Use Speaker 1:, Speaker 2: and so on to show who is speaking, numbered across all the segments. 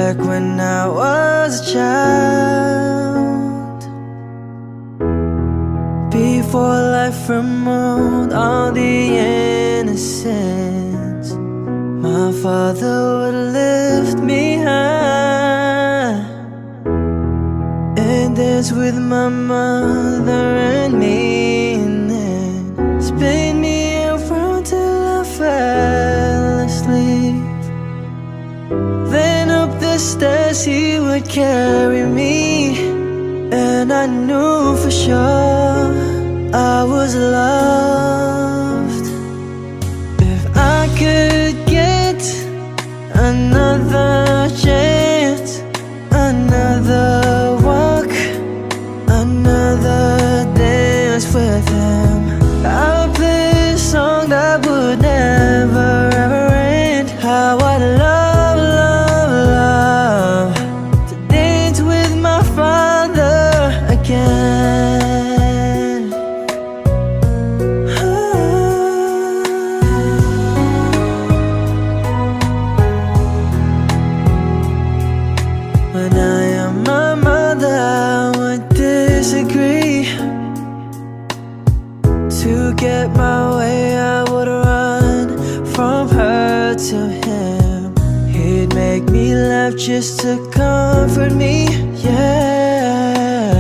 Speaker 1: back when I was a child, before life removed all the innocence. My father would lift me high and dance with my mother and me, and then spin me around till I fell asleep. Then up the stairs he would carry me, and I knew for sure I was loved. If I could get another chance, another walk, another dance with him, I'll play a song that would never ever end. How I love, love, love to dance with my father again. When I am my mother would disagree. To get my way I would run from her to him. He'd make me laugh just to comfort me, yeah.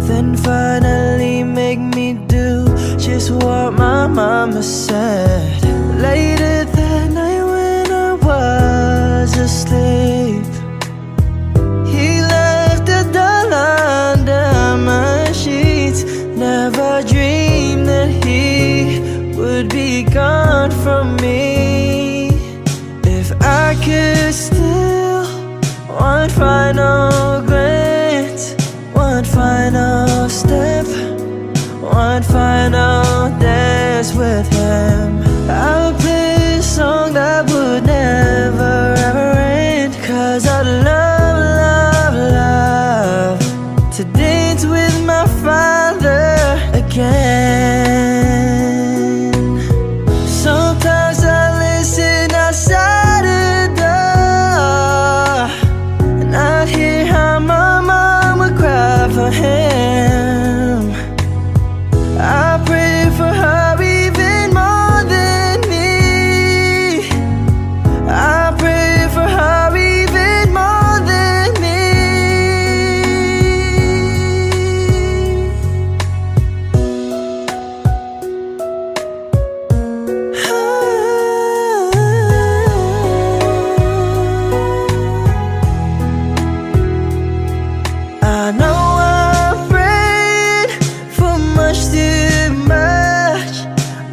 Speaker 1: Then finally make me do just what my mama said. Later that night when I was asleep, he left a doll under my sheets. Never dreamed that he would be gone from me. If I could steal one final glance, one final step, one final dance with him, I'll play a song that would never ever end. 'Cause I love, love, love to dance with my father again. Sometimes I listen outside the door, and I'd hear how my mom would cry for him. I pray for her even more than me. I pray for her even more than me. I know I prayed for much too much,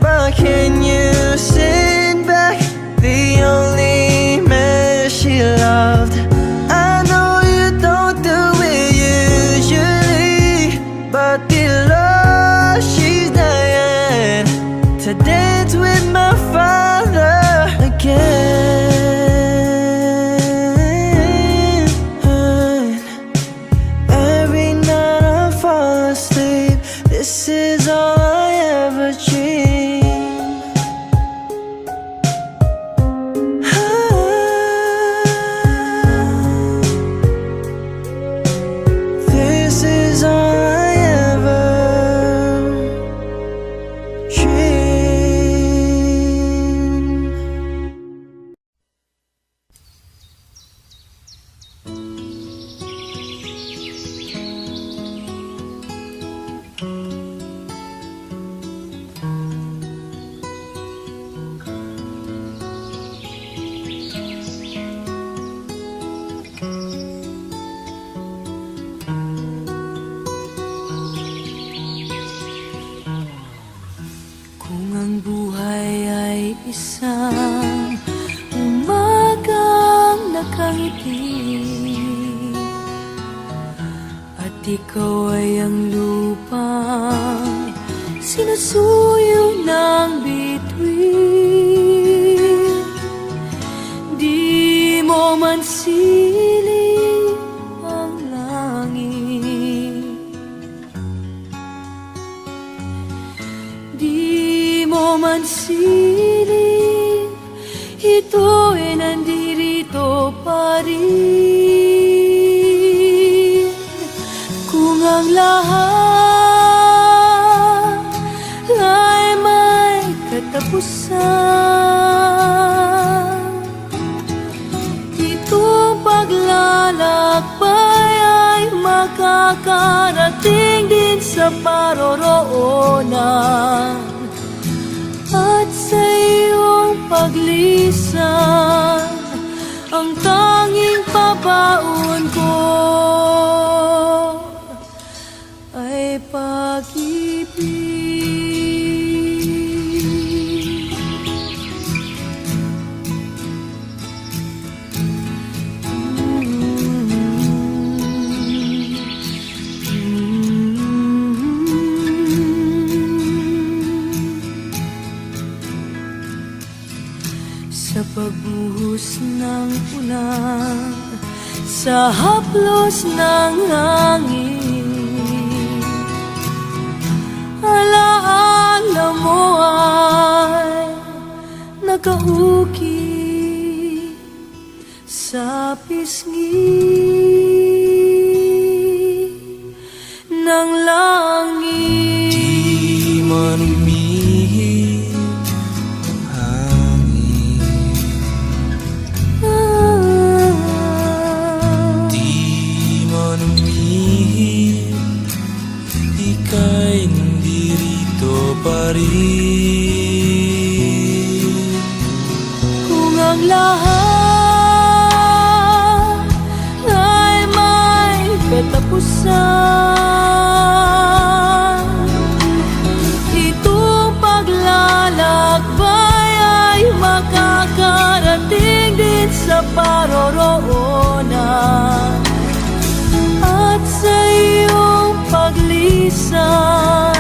Speaker 1: but can you send back the only man she loved? I know you don't do it usually, but the Lord, she's dying to dance with my father again. Every night I fall asleep, this is all I ever dream. This is all I ever dream.
Speaker 2: Kung ang buhay ay isang umagang nakangiti, at ikaw ay ang lupang sinusuyo ng bituin, di mo man siling ang langit, di mo man siling, ito ay nandirito pa rin. lahat ay may katapusan. Itong paglalakbay ay makakarating din sa paroroonan. At sa iyong paglisan, ang tanging pabaon ko ay pag-ibig. Sa pagbuhos ng ulan, sa haplos ng hangin, alaala mo ay nakauki sa pisngi ng langit.
Speaker 1: Di man umihip ang hangin, di man umihip, ika'y nandito pa rin.
Speaker 2: Kung ang lahat ay may katapusan, itong paglalakbay ay makakarating din sa paroroonan. At sa iyong paglisan,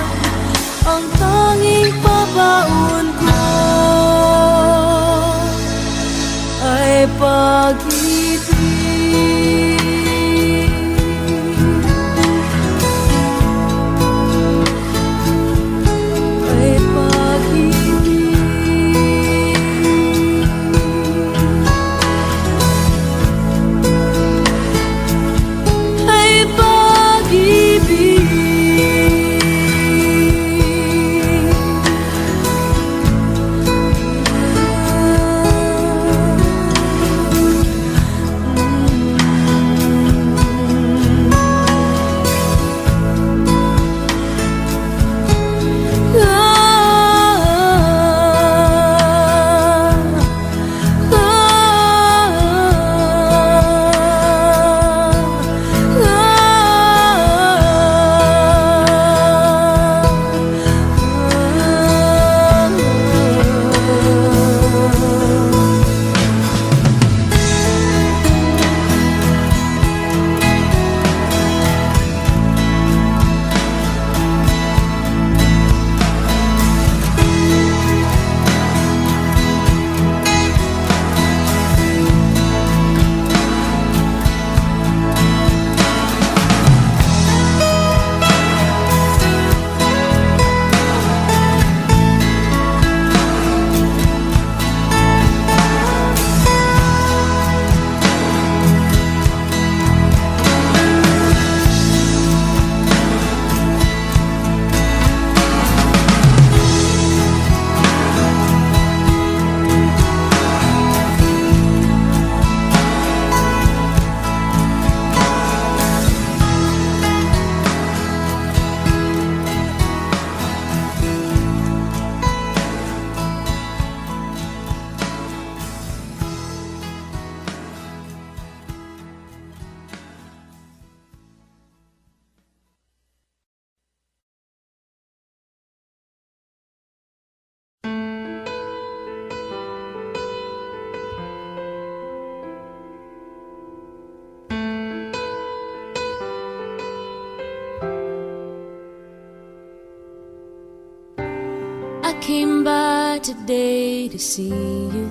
Speaker 2: ang tanging pabaon ko ay pag-ibig. Ay pag-ibig. Ay pag-ibig. Came by today to see you.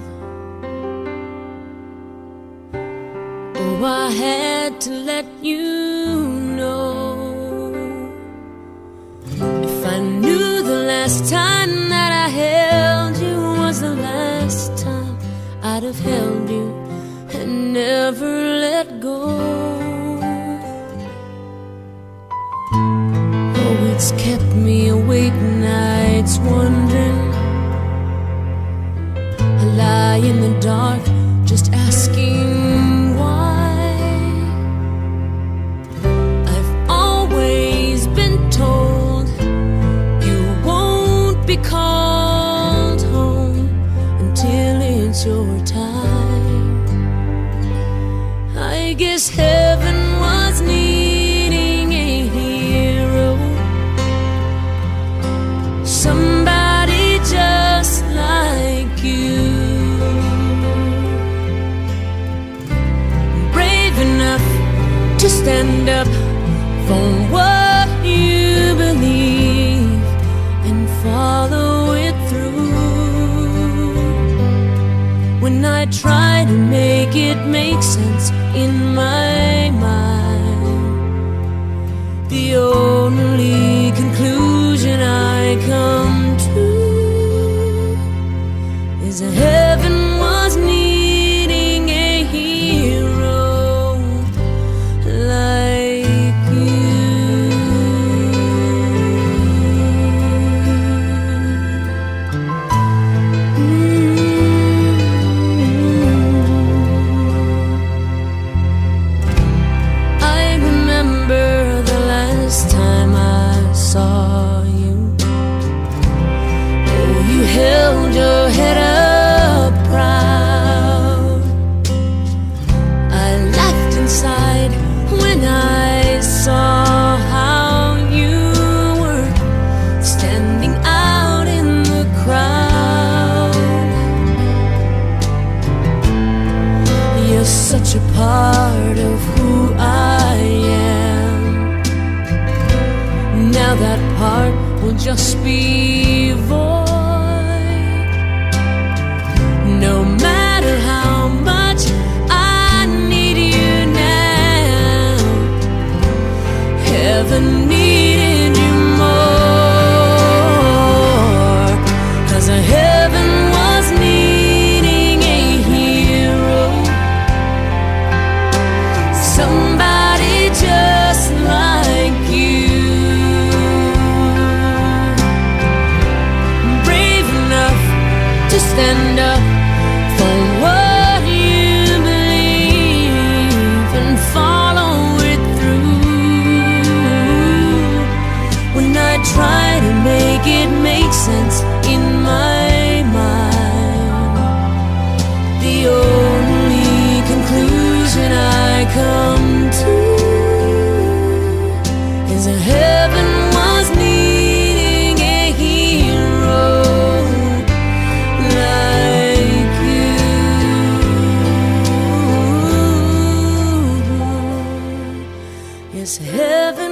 Speaker 2: Oh, I had to let you know. If I knew the last time that I held you was the last time, I'd have held you and never let go. It's kept me awake nights wondering. I lie in the dark just asking why. I've always been told you won't be called home until it's your time. I guess heaven was needing a hero, somebody just like you, brave enough to stand up for what you believe and follow it through. When I try to make it make sense in my mind, the only conclusion I come to is that heaven was needing a hero like you. I remember the last time I saw you. Oh, you held your head up proud. I laughed inside when I saw how you were standing out in the crowd. You're such a part of who I am. Now that part will just be void. No matter how much I need you now, heaven needed you more. 'Cause heaven was needing a hero, somebody just like you, brave enough to stand up for what you believe and follow it through. When I try to make it make sense in my mind, the only conclusion I come to is that heaven was needing a hero like you. Yes, heaven